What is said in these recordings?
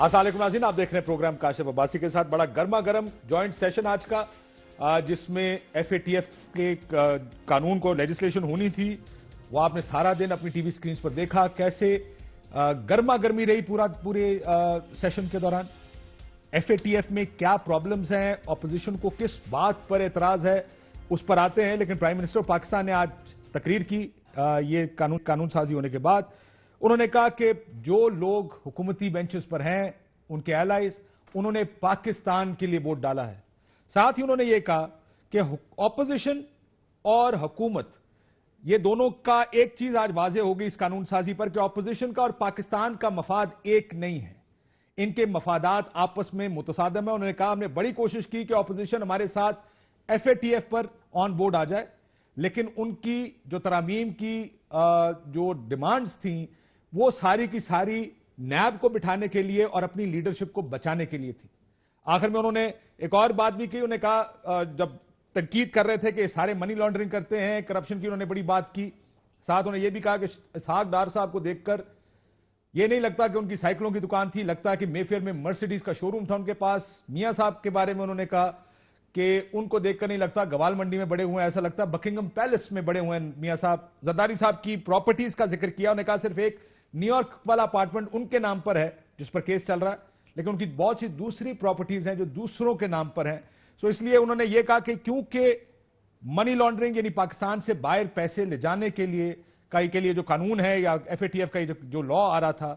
السلام علیکم ناظرین، آپ دیکھ رہے ہیں پروگرام کاشف عباسی کے ساتھ بڑا گرما گرم جوائنٹ سیشن آج کا، جس میں ایف اے ٹی ایف کے قانون کو لیجسلیشن ہونی تھی، وہ آپ نے سارا دن اپنی ٹی وی سکرینز پر دیکھا کیسے گرما گرمی رہی پورے سیشن کے دوران۔ ایف اے ٹی ایف میں کیا پرابلمز ہیں، اپوزیشن کو کس بات پر اعتراض ہے، اس پر آتے ہیں۔ لیکن پرائم منسٹر پاکستان نے آج تقریر کی یہ قانون سازی ہونے کے بعد۔ انہوں نے کہا کہ جو لوگ حکومتی بینچز پر ہیں، ان کے ایلائز، انہوں نے پاکستان کے لیے ووٹ ڈالا ہے۔ ساتھ ہی انہوں نے یہ کہا کہ اپوزیشن اور حکومت، یہ دونوں کا ایک چیز آج واضح ہوگی اس قانون سازی پر کہ اپوزیشن کا اور پاکستان کا مفاد ایک نہیں ہے، ان کے مفادات آپس میں متصادم ہیں۔ انہوں نے کہا ہم نے بڑی کوشش کی کہ اپوزیشن ہمارے ساتھ ایف اے ٹی ایف پر آن بورڈ آ جائے، لیکن ان کی جو ترامیم کی جو ڈیمانڈز تھیں وہ ساری کی ساری نیب کو بٹھانے کے لیے اور اپنی لیڈرشپ کو بچانے کے لیے تھی۔ آخر میں انہوں نے ایک اور بات بھی کی، انہوں نے کہا جب تنقید کر رہے تھے کہ سارے منی لانڈرنگ کرتے ہیں، کرپشن کی انہوں نے بڑی بات کی، ساتھ انہوں نے یہ بھی کہا کہ اسحاق ڈار صاحب کو دیکھ کر یہ نہیں لگتا کہ ان کی سائیکلوں کی دکان تھی، لگتا کہ مے فیئر میں مرسیڈیز کا شو روم تھا ان کے پاس۔ میاں صاحب کے بارے میں انہوں نے کہا کہ ان کو دیکھ کر نہیں لگتا گوال منڈی میں بڑے ہوئے ہیں، ایسا لگتا بکنگم پیلس میں بڑے ہوئے ہیں میاں صاحب۔ زرداری صاحب کی پراپرٹیز کا ذکر کیا، انہوں نے کہا صرف ایک نیو یارک والا اپارٹمنٹ ان کے نام پر ہے جس پر کیس چل رہا ہے، لیکن ان کی بہت سی دوسری پراپرٹیز ہیں جو دوسروں کے نام پر ہیں۔ سو اس لیے انہوں نے یہ کہا کہ کیونکہ منی لانڈرنگ یعنی پاکستان سے باہر پیسے لے جانے کے لیے جو قانون ہے یا ایف اے ٹی ایف کا جو لا آ رہا تھا،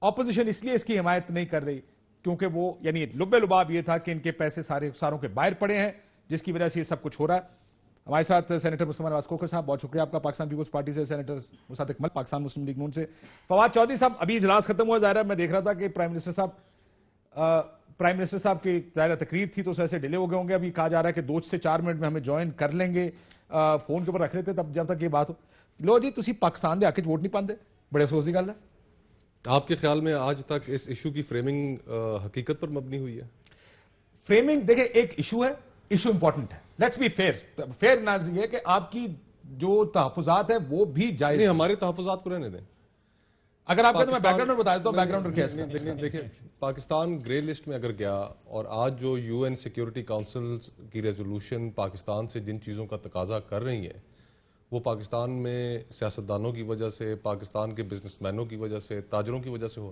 اپوزیشن اس لیے اس کی حمایت نہیں کر رہی کیونکہ وہ یعنی لب لباب یہ تھا کہ ان کے پیسے ساروں کے باہر پڑے ہیں، جس کی وجہ سے یہ سب کچھ ہو رہا ہے۔ ہمارے ساتھ سینیٹر مصطفیٰ نواز کھوکھر صاحب، بہت شکریہ آپ کا پاکستان پیپلز پارٹی سے، سینیٹر مصعد اکمل پاکستان مسلم لیگ نون سے، فواد چودھری صاحب ابھی اجلاس ختم ہوا، ظاہر ہے میں دیکھ رہا تھا کہ پرائم منسٹر صاحب کی ظاہر تقریر تھی تو اس وجہ سے ڈیلے ہو گئے ہوں گے، ابھی کہا جا رہا ہے کہ 2 سے 4 منٹ میں ہمیں جوائن کر لیں گے، فون کے اوپر رکھ لیتے تب جب تک یہ بات ہو۔ لو جی، تسی پاکستان دے حق وچ ووٹ نہیں پاندے، بڑے افسوس کی گل ہے۔ آپ کے خیال میں آج تک اس ایشو کی فریمنگ حقیقت پر مبنی ہوئی ہے؟ فریمنگ دیکھیں ایک ایشو ہے، ایشو امپورٹنٹ ہے، لیٹس بی فیئر نہ یہ کہ آپ کی جو تحفظات ہیں وہ بھی جائز نہیں، ہمارے تحفظات کو رہنے دیں۔ اگر آپ کہتے ہیں میں بیک گراؤنڈ بتا دیتا ہوں، بیک گراؤنڈ کیا ہے؟ دیکھیں پاکستان گرے لسٹ میں اگر گیا اور آج جو یو این سیکیورٹی کاؤنسل کی ریزولوشن پاکستان سے جن چیزوں کا تقاضا کر رہی ہے وہ پاکستان میں سیاستدانوں کی وجہ سے، پاکستان کے بزنس مینوں کی وجہ سے، تاجروں کی وجہ سے ہو۔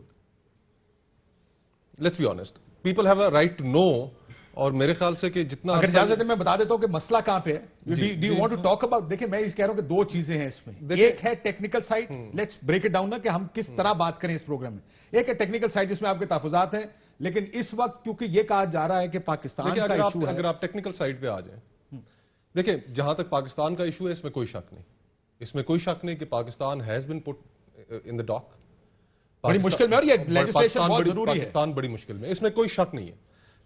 Let's be honest, people have a right to know. اور میرے خیال سے کہ جتنا اگر اجازت ہے میں بتا دیتا ہوں کہ مسئلہ کہاں پہ ہے۔ Do you want to talk about, دیکھیں میں اس کہہ رہا ہوں کہ 2 چیزیں ہیں اس میں، ایک ہے technical side, let's break it down نا کہ ہم کس طرح بات کریں اس پروگرام میں۔ ایک ہے ٹیکنیکل سائٹ جس میں آپ کے تحفظات ہیں، لیکن اس وقت کیونکہ یہ کہا جا رہا ہے کہ پاکستان کا ایشو ہے۔ اگر آپ ٹیکنیکل سائٹ پہ آ جائیں، دیکھیں جہاں تک پاکستان کا ایشو ہے اس میں کوئی شک نہیں، اس میں کوئی شک نہیں کہ پاکستان ہیز بین پٹ ان دی ڈاک، بڑی مشکل میں، اور یہ لیجسلیشن بہت ضروری ہے، پاکستان بڑی مشکل میں، اس میں کوئی شک نہیں ہے۔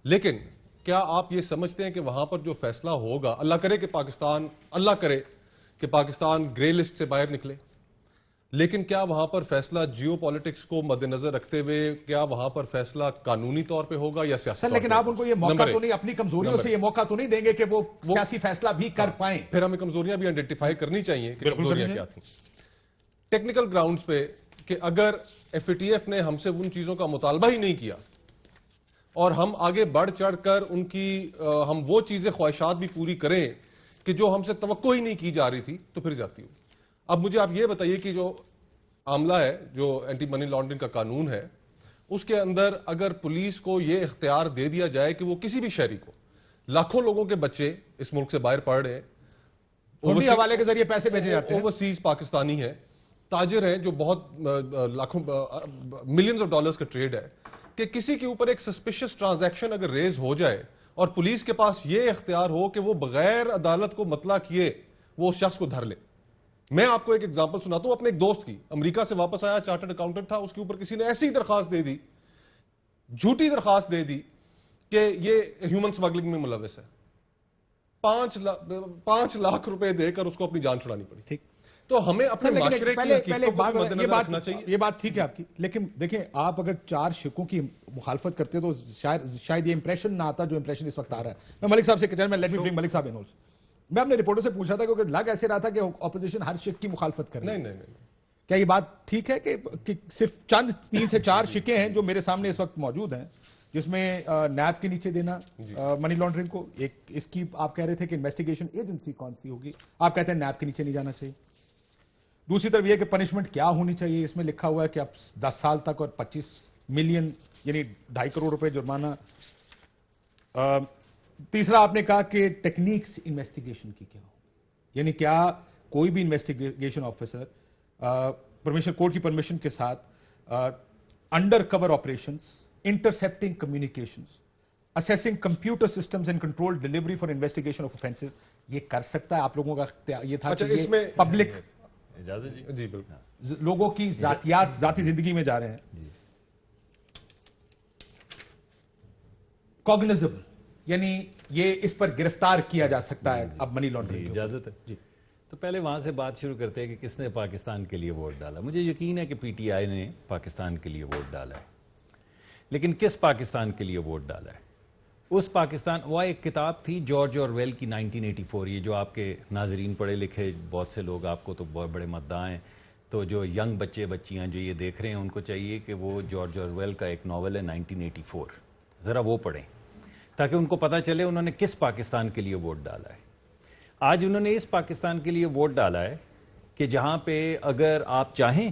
لیکن کیا آپ یہ سمجھتے ہیں کہ وہاں پر جو فیصلہ ہوگا، اللہ کرے کہ پاکستان گرے لسٹ سے باہر نکلے، لیکن کیا وہاں پر فیصلہ جیو پالیٹکس کو مد نظر رکھتے ہوئے، کیا وہاں پر فیصلہ قانونی طور پہ ہوگا یا سیاسی؟ لیکن آپ ان کو یہ موقع تو نہیں، اپنی کمزوریوں سے یہ موقع تو نہیں دیں گے کہ وہ سیاسی فیصلہ بھی کر پائیں؟ پھر ہمیں کمزوریاں بھی آئیڈینٹیفائی کرنی چاہیے کہ کمزوریاں کیا تھیں ٹیکنیکل گراؤنڈز پہ، کہ اگر ایف اے ٹی ایف نے ہم سے ان چیزوں کا مطالبہ ہی نہیں کیا اور ہم آگے بڑھ چڑھ کر ان کی ہم وہ چیزیں خواہشات بھی پوری کریں کہ جو ہم سے توقع ہی نہیں کی جا رہی تھی، تو پھر زیادتی ہوگی۔ اب مجھے آپ یہ بتائیے کہ جو معاملہ ہے، جو اینٹی منی لانڈرنگ کا قانون ہے، اس کے اندر اگر پولیس کو یہ اختیار دے دیا جائے کہ وہ کسی بھی شہری کو، لاکھوں لوگوں کے بچے اس ملک سے باہر پڑھ رہے ہیں، ہنڈی حوالے کے ذریعے پیسے بھیجے جاتے ہیں، اوورسیز پاکستانی ہیں، تاجر ہیں جو بہت لاکھوں ملینز آف ڈالرز کا ٹریڈ ہے، کہ کسی کے اوپر ایک سسپیشس ٹرانزیکشن اگر ریز ہو جائے اور پولیس کے پاس یہ اختیار ہو کہ وہ بغیر عدالت کو مطلع کیے وہ اس شخص کو دھر لے۔ میں آپ کو ایک ایگزامپل سناتا ہوں اپنے ایک دوست کی، امریکہ سے واپس آیا، چارٹرڈ اکاؤنٹنٹ تھا، اس کے اوپر کسی نے ایسی درخواست دے دی، جھوٹی درخواست دے دی کہ یہ ہیومن سمگلنگ میں ملوث ہے، 5 لاکھ روپے دے کر اس کو اپنی جان چھڑانی پڑی۔ ٹھیک، تو ہمیں اپنے معاشرے کی حقیقتوں کو مد نظر رکھنا چاہیے۔ یہ بات ٹھیک ہے آپ کی، لیکن دیکھیں آپ اگر 4 شکوں کی مخالفت کرتے تو شاید یہ امپریشن نہ آتا جو امپریشن اس وقت آ رہا ہے۔ میں ملک صاحب سے کہہ رہا ہوں، لیٹ می برنگ ملک صاحب ان۔ میں اپنے رپورٹر سے پوچھ رہا تھا کیونکہ لگ ایسے رہا تھا کہ اپوزیشن ہر شک کی مخالفت کر رہی ہے۔ نہیں، کیا یہ بات ٹھیک ہے کہ صرف چند 3 سے 4 شکیں ہیں جو میرے سامنے اس وقت موجود ہیں جس میں نیب کے نیچے دینا منی لانڈرنگ کو؟ ایک اس کی آپ کہہ رہے تھے کہ انویسٹیگیشن ایجنسی کون سی ہوگی، آپ کہتے ہیں نیب کے نیچے نہیں جانا چاہیے. دوسری طرف یہ کہ پنشمنٹ کیا ہونی چاہیے، اس میں لکھا ہوا ہے کہ اب 10 سال تک اور 25 ملین یعنی 2.5 کروڑ روپے جرمانہ. تیسرا آپ نے کہا کہ ٹیکنیکس انویسٹیگیشن کی کیا ہو، یعنی کیا کوئی بھی انویسٹیگیشن آفیسر پرمیشن کورٹ کی پرمیشن کے ساتھ under cover operations, intercepting communications, accessing computer systems and control delivery for investigation of offences, یہ کر سکتا ہے؟ آپ لوگوں کا یہ تھا کہ اس میں پبلک جی بالکل لوگوں کی ذاتیات ذاتی زندگی میں جا رہے ہیں. کوگنیزبل یعنی یہ اس پر گرفتار کیا جا سکتا ہے اب منی لانڈرنگ. اجازت ہے جی. تو پہلے وہاں سے بات شروع کرتے ہیں کہ کس نے پاکستان کے لیے ووٹ ڈالا. مجھے یقین ہے کہ پی ٹی آئی نے پاکستان کے لیے ووٹ ڈالا ہے، لیکن کس پاکستان کے لیے ووٹ ڈالا ہے؟ اس پاکستان، وہ ایک کتاب تھی جارج اورویل کی 1984، یہ جو آپ کے ناظرین پڑھے لکھے بہت سے لوگ آپ کو تو بہت بڑے مدعا ہیں، تو جو ینگ بچے بچیاں جو یہ دیکھ رہے ہیں ان کو چاہیے کہ وہ جارج اورویل کا ایک ناول ہے 1984 ذرا وہ پڑھیں تاکہ ان کو پتہ چلے انہوں نے کس پاکستان کے لیے ووٹ ڈالا ہے. آج انہوں نے اس پاکستان کے لیے ووٹ ڈالا ہے کہ جہاں پہ اگر آپ چاہیں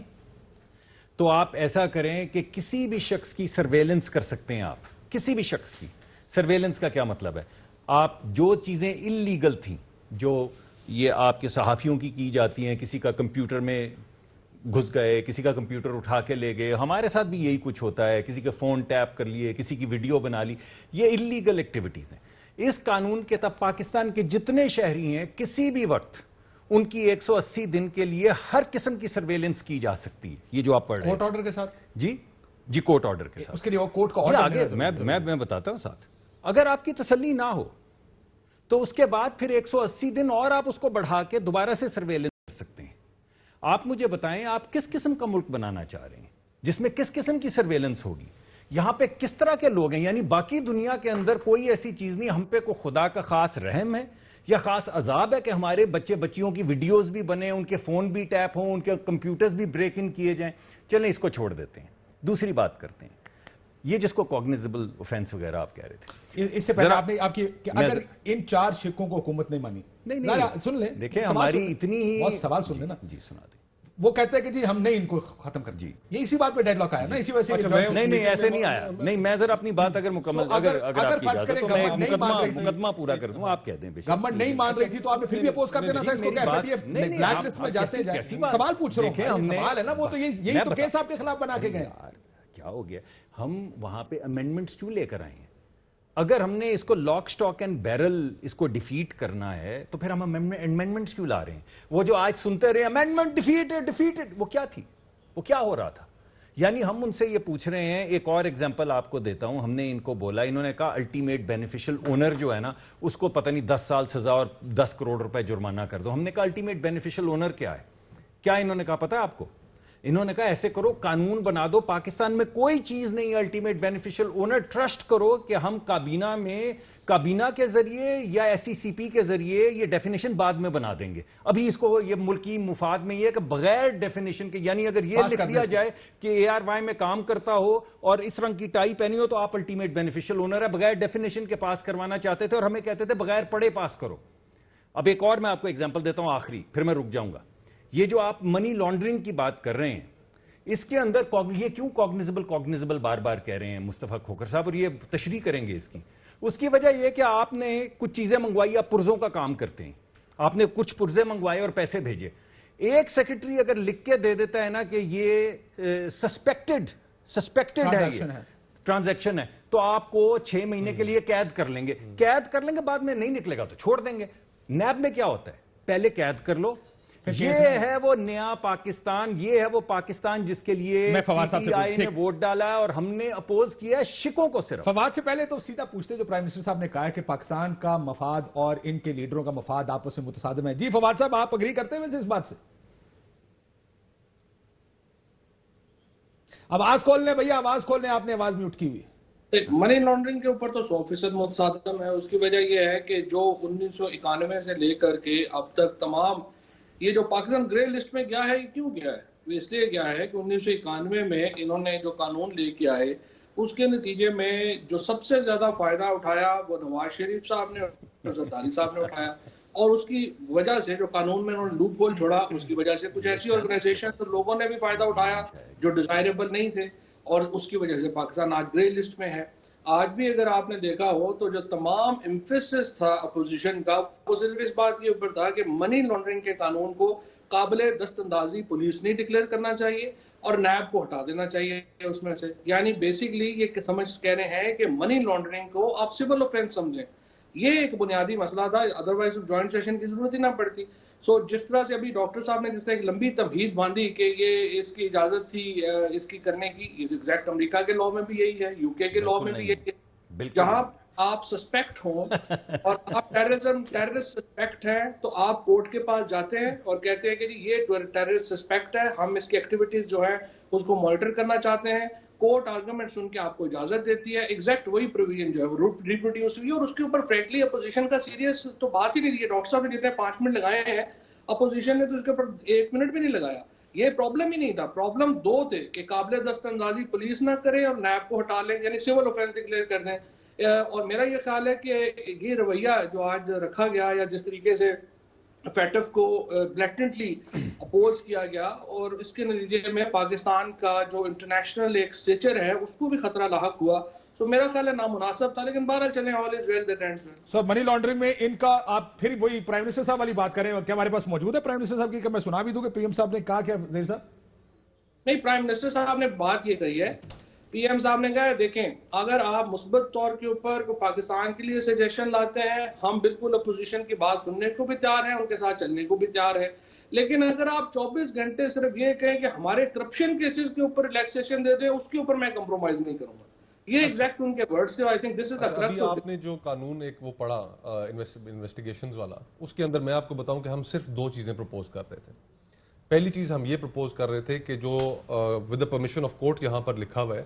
تو آپ ایسا کریں کہ کسی بھی شخص کی سرویلنس کر سکتے ہیں. آپ کسی بھی شخص کی سرویلنس کا کیا مطلب ہے؟ آپ جو چیزیں انلیگل تھیں، جو یہ آپ کے صحافیوں کی جاتی ہیں، کسی کا کمپیوٹر میں گھس گئے، کسی کا کمپیوٹر اٹھا کے لے گئے، ہمارے ساتھ بھی یہی کچھ ہوتا ہے، کسی کا فون ٹیپ کر لیے، کسی کی ویڈیو بنا لی، یہ انلیگل ایکٹیویٹیز ہیں. اس قانون کے تحت پاکستان کے جتنے شہری ہیں کسی بھی وقت ان کی 180 دن کے لیے ہر قسم کی سرویلنس کی جا سکتی ہے. یہ جو آپ پڑھ رہے ہیں کورٹ آرڈر کے ساتھ، جی کورٹ آرڈر کے ساتھ. اس کے لیے کورٹ کا آگے آرڈر میں بتاتا ہوں ساتھ. اگر آپ کی تسلی نہ ہو تو اس کے بعد پھر 180 دن اور آپ اس کو بڑھا کے دوبارہ سے سرویلنس کر سکتے ہیں. آپ مجھے بتائیں آپ کس قسم کا ملک بنانا چاہ رہے ہیں جس میں کس قسم کی سرویلنس ہوگی؟ یہاں پہ کس طرح کے لوگ ہیں؟ یعنی باقی دنیا کے اندر کوئی ایسی چیز نہیں، ہم پہ کوئی خدا کا خاص رحم ہے یا خاص عذاب ہے کہ ہمارے بچے بچیوں کی ویڈیوز بھی بنے، ان کے فون بھی ٹیپ ہوں، ان کے کمپیوٹرز بھی بریک ان کیے جائیں. چلیں اس کو چھوڑ دیتے ہیں، دوسری بات کرتے ہیں. یہ جس کو کوگنیزبل اوفینس وغیرہ آپ کہہ رہے تھے، اس سے پہلے آپ کی کہ اگر ان 4 شکوں کو حکومت نہیں مانی، نہیں سن لیں، دیکھیں ہماری اتنی ہی بہت سوال سن لیں نا. جی سنا دیں. وہ کہتے ہیں کہ جی ہم نے ان کو ختم کر دی. یہ اسی بات پہ ڈیڈ لاک آیا نا، اسی وجہ سے نہیں ایسے نہیں آیا. نہیں میں ذرا اپنی بات اگر مکمل اگر آپ کی اجازت تو میں ایک مقدمہ پورا کر دوں. آپ کہہ دیں گورنمنٹ نہیں مان رہی تھی تو آپ نے پھر بھی اپوز کر دینا تھا اس کو. بلیک لسٹ میں جاتے ہیں، سوال پوچھ رہا ہوں، سوال ہے نا وہ. تو یہی تو کیس آپ کے خلاف بنا کے گئے. کیا ہو گیا؟ ہم وہاں پہ امینڈمنٹس کیوں لے کر آئے ہیں؟ اگر ہم نے اس کو لاک سٹاک اینڈ بیرل اس کو ڈیفیٹ کرنا ہے تو پھر ہم امینڈمنٹس کیوں لا رہے ہیں؟ وہ جو آج سنتے رہے امینڈمنٹ ڈیفیٹڈ، وہ کیا تھی؟ وہ کیا ہو رہا تھا؟ یعنی ہم ان سے یہ پوچھ رہے ہیں. ایک اور ایگزامپل آپ کو دیتا ہوں. ہم نے ان کو بولا، انہوں نے کہا الٹیمیٹ بینیفیشل اونر جو ہے نا اس کو پتہ نہیں 10 سال سزا اور 10 کروڑ روپے جرمانہ کر دو. ہم نے کہا الٹیمیٹ بینیفیشل اونر کیا ہے؟ کیا انہوں نے کہا پتہ ہے آپ کو؟ انہوں نے کہا ایسے کرو قانون بنا دو، پاکستان میں کوئی چیز نہیں الٹیمیٹ بینیفیشل اونر. ٹرسٹ کرو کہ ہم کابینہ کے ذریعے یا ایس سی سی پی کے ذریعے یہ ڈیفینیشن بعد میں بنا دیں گے. ابھی اس کو یہ ملکی مفاد میں یہ ہے کہ بغیر ڈیفینیشن کے، یعنی اگر یہ لکھ دیا جائے کہ اے آر وائی میں کام کرتا ہو اور اس رنگ کی ٹائی پہنی ہو تو آپ الٹیمیٹ بینیفیشل اونر ہے. بغیر ڈیفینیشن کے پاس کروانا چاہتے تھے اور ہمیں کہتے تھے بغیر پڑھے پاس کرو. اب ایک اور میں آپ کو ایگزامپل دیتا ہوں آخری، پھر میں رک جاؤں گا. یہ جو آپ منی لانڈرنگ کی بات کر رہے ہیں اس کے اندر یہ کیوں کوگنیزبل بار بار کہہ رہے ہیں مصطفیٰ کھوکھر صاحب، اور یہ تشریح کریں گے اس کی وجہ یہ کہ آپ نے کچھ چیزیں منگوائی. آپ پرزوں کا کام کرتے ہیں، آپ نے کچھ پرزے منگوائے اور پیسے بھیجے. ایک سیکرٹری اگر لکھ کے دے دیتا ہے نا کہ یہ سسپیکٹڈ ہے، یہ ٹرانزیکشن ہے، تو آپ کو 6 مہینے کے لیے قید کر لیں گے. بعد میں نہیں نکلے گا تو چھوڑ دیں گے. نیب میں کیا ہوتا ہے؟ پہلے قید کر لو. یہ ہے وہ نیا پاکستان، یہ ہے وہ پاکستان جس کے لیے پی ٹی آئی نے ووٹ ڈالا ہے اور ہم نے اپوز کیا ہے شکوں کو. صرف فواد سے پہلے تو سیدھا پوچھتے جو پرائم منسٹر صاحب نے کہا ہے کہ پاکستان کا مفاد اور ان کے لیڈروں کا مفاد آپس میں متصادم ہے. جی فواد صاحب آپ اگری کرتے ہیں اس بات سے؟ آواز کھول لیں بھیا، آواز کھول لیں، آپ نے آواز میوٹ کی ہوئی. منی لانڈرنگ کے اوپر تو 100% متصادم ہے. اس کی وجہ یہ ہے کہ جو 1991 سے لے کر کے اب تک تمام یہ جو پاکستان گرے لسٹ میں گیا ہے، یہ کیوں گیا ہے؟ اس لیے کیا ہے کہ 1991 میں انہوں نے جو قانون لے کے آئے اس کے نتیجے میں جو سب سے زیادہ فائدہ اٹھایا وہ نواز شریف صاحب نے اور زرداری صاحب نے اٹھایا، اور اس کی وجہ سے جو قانون میں انہوں نے لوپ ہول چھوڑا اس کی وجہ سے کچھ ایسی آرگنائزیشن اور لوگوں نے بھی فائدہ اٹھایا جو ڈیزائربل نہیں تھے، اور اس کی وجہ سے پاکستان آج گرے لسٹ میں ہے۔ آج بھی اگر آپ نے دیکھا ہو تو جو تمام ایمفیسس تھا اپوزیشن کا وہ صرف اس بات کے اوپر تھا کہ منی لانڈرنگ کے قانون کو قابل دست اندازی پولیس نہیں ڈکلیئر کرنا چاہیے اور نیب کو ہٹا دینا چاہیے اس میں سے، یعنی بیسکلی یہ سمجھ کہہ رہے ہیں کہ منی لانڈرنگ کو آپ سول آفینس سمجھیں، یہ ایک بنیادی مسئلہ تھا، ادروائز جوائنٹ سیشن کی ضرورت ہی نہ پڑتی۔ سو جس طرح سے ابھی ڈاکٹر صاحب نے جس طرح ایک لمبی تمہید باندھی کہ یہ اس کی اجازت تھی اس کی کرنے کی، ایگزیکٹ امریکہ کے لاء میں بھی یہی ہے، یو کے لاء میں بھی یہی ہے، جہاں آپ سسپیکٹ ہوں اور آپ ٹیررسٹ سسپیکٹ ہیں تو آپ کورٹ کے پاس جاتے ہیں اور کہتے ہیں کہ جی یہ ٹیررسٹ سسپیکٹ ہے، ہم اس کی ایکٹیویٹیز جو ہیں اس کو مانیٹر کرنا چاہتے ہیں، کورٹ آرگومنٹ سن کے آپ کو اجازت دیتی ہے، ایگزیکٹ وہی پروویژن جو ہے وہ ریپروڈیوس ہوئی، اور اس کے اوپر فرینکلی اپوزیشن کا سیریس تو بات ہی نہیں دی ہے۔ ڈاکٹر صاحب نے جتنے 5 منٹ لگائے ہیں اپوزیشن نے تو اس کے اوپر 1 منٹ بھی نہیں لگایا۔ یہ پرابلم ہی نہیں تھا، پرابلم 2 تھے کہ قابل دست اندازی پولیس نہ کرے اور نیب کو ہٹا لیں، یعنی سول آفینس ڈکلیئر کر دیں۔ اور میرا یہ خیال ہے کہ یہ رویہ جو آج رکھا گیا یا جس طریقے سے فیٹف کو بلیٹنٹلی اپوز کیا گیا، اور اس کے نتیجے میں پاکستان کا جو انٹرنیشنل ایک اسٹیچر ہے اس کو بھی خطرہ لاحق ہوا، تو میرا خیال ہے نامناسب تھا، لیکن بہرحال چلیں all is well that ends well. Sir money laundering میں ان کا آپ پھر وہی پرائم منسٹر صاحب والی بات کریں، کیا ہمارے پاس موجود ہے پرائم منسٹر صاحب کی کہ میں سنا بھی دوں کہ پی ایم صاحب نے کہا کیا؟ ظہیر صاحب نہیں، پرائم منسٹر صاحب نے بات یہ کہی ہے، پی ایم صاحب نے کہا ہے دیکھیں اگر آپ مثبت طور کے اوپر پاکستان کے لیے سجیشن لاتے ہیں ہم بالکل اپوزیشن کی بات سننے کو بھی تیار ہیں، ان کے ساتھ چلنے کو بھی تیار ہے، لیکن اگر آپ 24 گھنٹے صرف یہ کہیں کہ ہمارے کرپشن کیسز کے اوپر ریلیکسیشن دے دیں اس کے اوپر میں کمپرومائز نہیں کروں گا، یہ ایگزیکٹ ان کے ورڈز تھے۔ آئی تھنک دس از دی ابھی آپ نے جو قانون ایک وہ پڑھا انویسٹیگیشنز والا، اس کے اندر میں آپ کو بتاؤں کہ ہم صرف 2 چیزیں پروپوز کر رہے تھے۔ پہلی چیز ہم یہ پروپوز کر رہے تھے کہ جو with the permission of court یہاں پر لکھا ہوا ہے